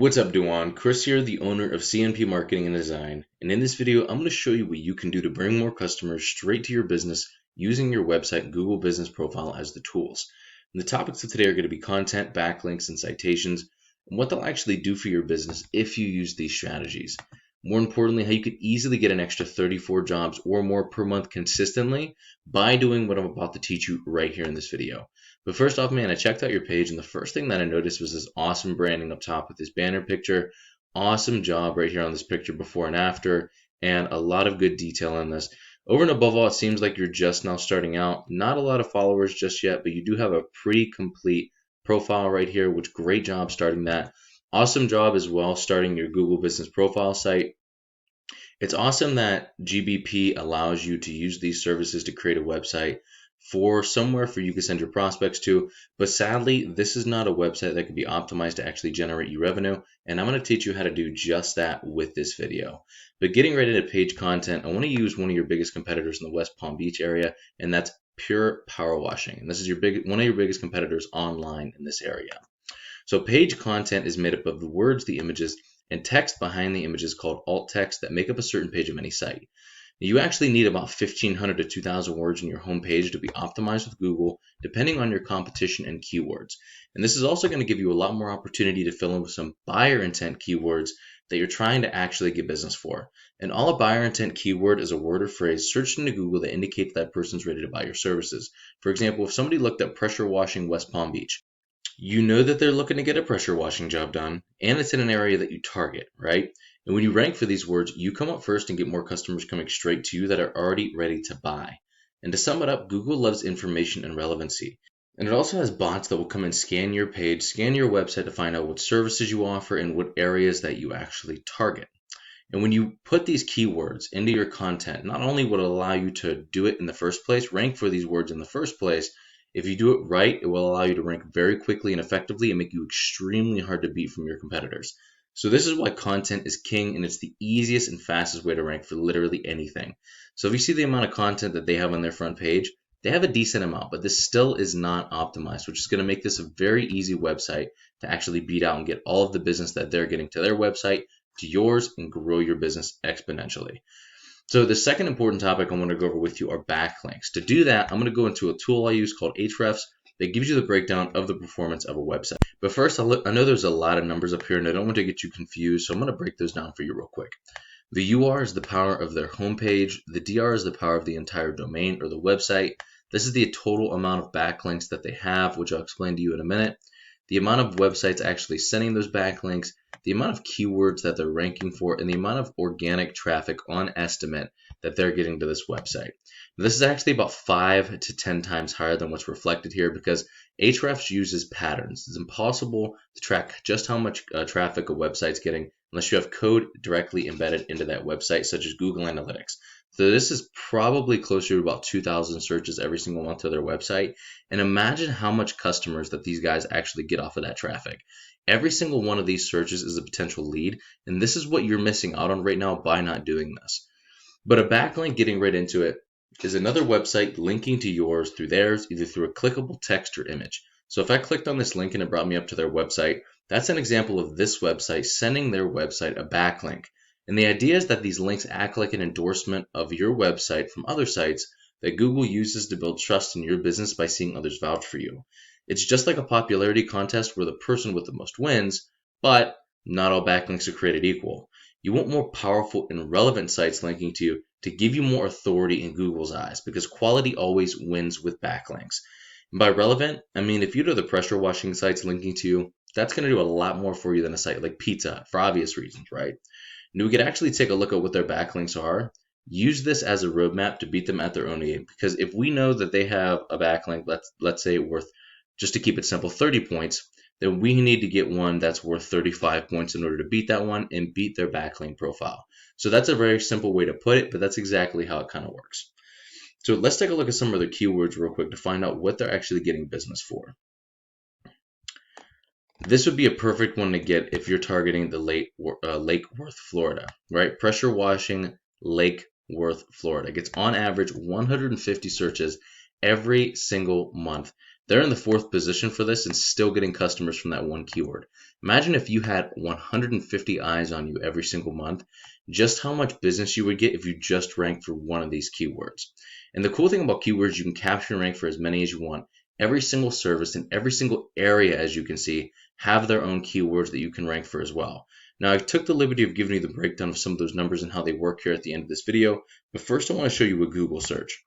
What's up, Dujuan? Chris here, the owner of CNP Marketing Design, and in this video, I'm going to show you what you can do to bring more customers straight to your business using your website and Google Business Profile as the tools. And the topics of today are going to be content, backlinks, and citations, and what they'll actually do for your business if you use these strategies. More importantly, how you could easily get an extra 34 jobs or more per month consistently by doing what I'm about to teach you right here in this video. But first off, man, I checked out your page, and the first thing that I noticed was this awesome branding up top with this banner picture. Awesome job right here on this picture before and after, and a lot of good detail on this. Over and above all, it seems like you're just now starting out. Not a lot of followers just yet, but you do have a pretty complete profile right here, which great job starting that. Awesome job as well starting your Google Business Profile site. It's awesome that GBP allows you to use these services to create a website for somewhere for you to send your prospects to, but sadly, this is not a website that can be optimized to actually generate you revenue, and I'm going to teach you how to do just that with this video. But getting right into page content, I want to use one of your biggest competitors in the West Palm Beach area, and that's Pure Power Washing, and this is one of your biggest competitors online in this area. So page content is made up of the words, the images, and text behind the images called alt text that make up a certain page of any site. You actually need about 1,500 to 2,000 words in your home page to be optimized with Google, depending on your competition and keywords. And this is also going to give you a lot more opportunity to fill in with some buyer intent keywords that you're trying to actually get business for. And all a buyer intent keyword is a word or phrase searched into Google that indicates that person's ready to buy your services. For example, if somebody looked up pressure washing West Palm Beach, you know that they're looking to get a pressure washing job done, and it's in an area that you target, right? And when you rank for these words, you come up first and get more customers coming straight to you that are already ready to buy. And to sum it up, Google loves information and relevancy. And it also has bots that will come and scan your page, scan your website to find out what services you offer and what areas that you actually target. And when you put these keywords into your content, not only will it allow you to do it in the first place, rank for these words in the first place, if you do it right, it will allow you to rank very quickly and effectively and make you extremely hard to beat from your competitors. So this is why content is king, and it's the easiest and fastest way to rank for literally anything. So if you see the amount of content that they have on their front page, they have a decent amount, but this still is not optimized, which is going to make this a very easy website to actually beat out and get all of the business that they're getting to their website to yours and grow your business exponentially. So the second important topic I want to go over with you are backlinks. To do that, I'm going to go into a tool I use called Ahrefs that gives you the breakdown of the performance of a website. But first, I know there's a lot of numbers up here and I don't want to get you confused, so I'm going to break those down for you real quick. The UR is the power of their homepage. The DR is the power of the entire domain or the website. This is the total amount of backlinks that they have, which I'll explain to you in a minute. The amount of websites actually sending those backlinks, the amount of keywords that they're ranking for, and the amount of organic traffic on estimate that they're getting to this website. This is actually about 5 to 10 times higher than what's reflected here because Ahrefs uses patterns. It's impossible to track just how much traffic a website's getting unless you have code directly embedded into that website, such as Google Analytics. So this is probably closer to about 2,000 searches every single month to their website. And imagine how much customers that these guys actually get off of that traffic. Every single one of these searches is a potential lead, and this is what you're missing out on right now by not doing this. But a backlink, getting right into it, is another website linking to yours through theirs, either through a clickable text or image. So if I clicked on this link and it brought me up to their website, that's an example of this website sending their website a backlink. And the idea is that these links act like an endorsement of your website from other sites that Google uses to build trust in your business by seeing others vouch for you. It's just like a popularity contest where the person with the most wins, but not all backlinks are created equal. You want more powerful and relevant sites linking to you to give you more authority in Google's eyes because quality always wins with backlinks. And by relevant, I mean if you do the pressure washing sites linking to you, that's going to do a lot more for you than a site like Pizza Hut for obvious reasons, right? And we could actually take a look at what their backlinks are. Use this as a roadmap to beat them at their own game. Because if we know that they have a backlink, let's say worth, just to keep it simple, 30 points, then we need to get one that's worth 35 points in order to beat that one and beat their backlink profile. So that's a very simple way to put it, but that's exactly how it kind of works. So let's take a look at some of their keywords real quick to find out what they're actually getting business for. This would be a perfect one to get if you're targeting the Lake Worth, Florida, right? Pressure washing Lake Worth, Florida. It gets on average 150 searches every single month. They're in the 4th position for this and still getting customers from that one keyword. Imagine if you had 150 eyes on you every single month, just how much business you would get if you just ranked for one of these keywords. And the cool thing about keywords, you can capture and rank for as many as you want. Every single service and every single area, as you can see, have their own keywords that you can rank for as well. Now, I took the liberty of giving you the breakdown of some of those numbers and how they work here at the end of this video, but first I want to show you a Google search.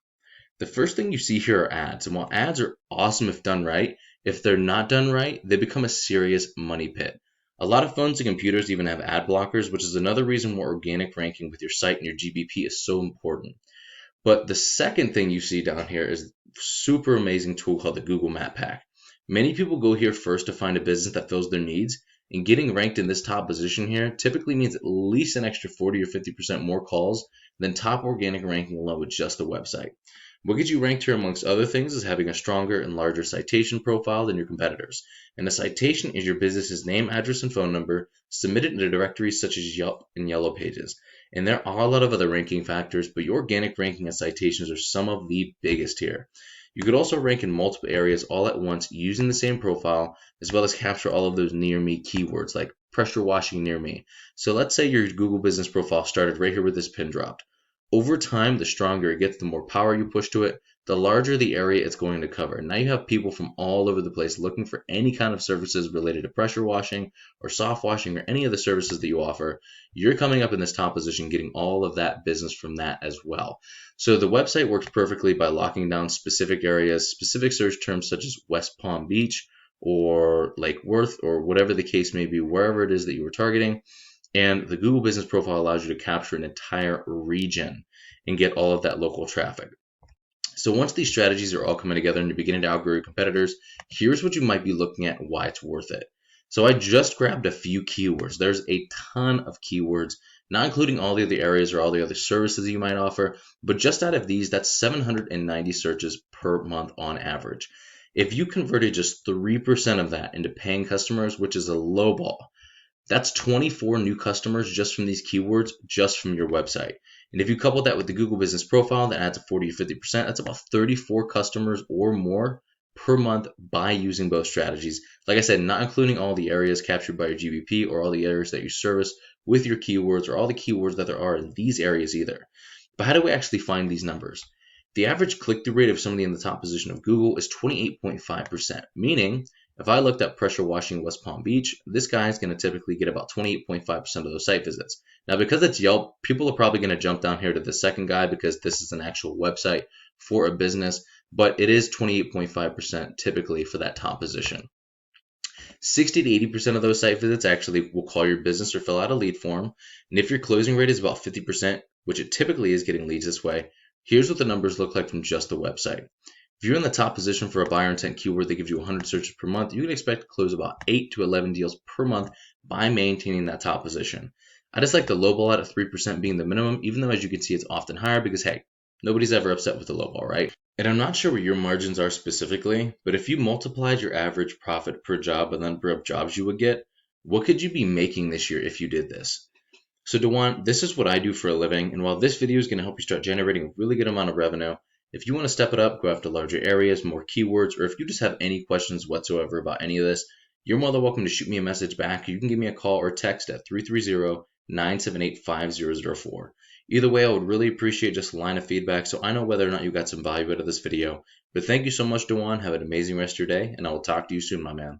The first thing you see here are ads, and while ads are awesome if done right, if they're not done right, they become a serious money pit. A lot of phones and computers even have ad blockers, which is another reason why organic ranking with your site and your GBP is so important. But the second thing you see down here is a super amazing tool called the Google Map Pack. Many people go here first to find a business that fills their needs, and getting ranked in this top position here typically means at least an extra 40 or 50% more calls than top organic ranking alone with just a website. What gets you ranked here, amongst other things, is having a stronger and larger citation profile than your competitors. And a citation is your business's name, address, and phone number submitted into directories such as Yelp and Yellow Pages. And there are a lot of other ranking factors, but your organic ranking and citations are some of the biggest here. You could also rank in multiple areas all at once using the same profile, as well as capture all of those near me keywords like pressure washing near me. So let's say your Google business profile started right here with this pin dropped. Over time, the stronger it gets, the more power you push to it, the larger the area it's going to cover. Now you have people from all over the place looking for any kind of services related to pressure washing or soft washing or any of the services that you offer. You're coming up in this top position, getting all of that business from that as well. So the website works perfectly by locking down specific areas, specific search terms such as West Palm Beach or Lake Worth or whatever the case may be, wherever it is that you were targeting. And the Google Business Profile allows you to capture an entire region and get all of that local traffic. So once these strategies are all coming together and you're beginning to outgrow your competitors, here's what you might be looking at and why it's worth it. So I just grabbed a few keywords. There's a ton of keywords, not including all the other areas or all the other services you might offer, but just out of these, that's 790 searches per month on average. If you converted just 3% of that into paying customers, which is a low ball, that's 24 new customers just from these keywords, just from your website. And if you couple that with the Google Business Profile, that adds a 40 to 50%. That's about 34 customers or more per month by using both strategies. Like I said, not including all the areas captured by your GBP or all the areas that you service with your keywords or all the keywords that there are in these areas either. But how do we actually find these numbers? The average click-through rate of somebody in the top position of Google is 28.5%, meaning if I looked up pressure washing West Palm Beach, this guy is going to typically get about 28.5% of those site visits. Now, because it's Yelp, people are probably going to jump down here to the second guy because this is an actual website for a business, but it is 28.5% typically for that top position. 60 to 80% of those site visits actually will call your business or fill out a lead form. And if your closing rate is about 50%, which it typically is getting leads this way, here's what the numbers look like from just the website. If you're in the top position for a buyer intent keyword that gives you 100 searches per month, you can expect to close about 8 to 11 deals per month by maintaining that top position. I just like the lowball at 3% being the minimum, even though as you can see it's often higher because hey, nobody's ever upset with the lowball, right? And I'm not sure what your margins are specifically, but if you multiplied your average profit per job and the number of jobs you would get, what could you be making this year if you did this? So Dujuan, this is what I do for a living, and while this video is going to help you start generating a really good amount of revenue, if you want to step it up, go after larger areas, more keywords, or if you just have any questions whatsoever about any of this, you're more than welcome to shoot me a message back. You can give me a call or text at 330-978-5004. Either way, I would really appreciate just a line of feedback so I know whether or not you got some value out of this video. But thank you so much, Dujuan. Have an amazing rest of your day, and I will talk to you soon, my man.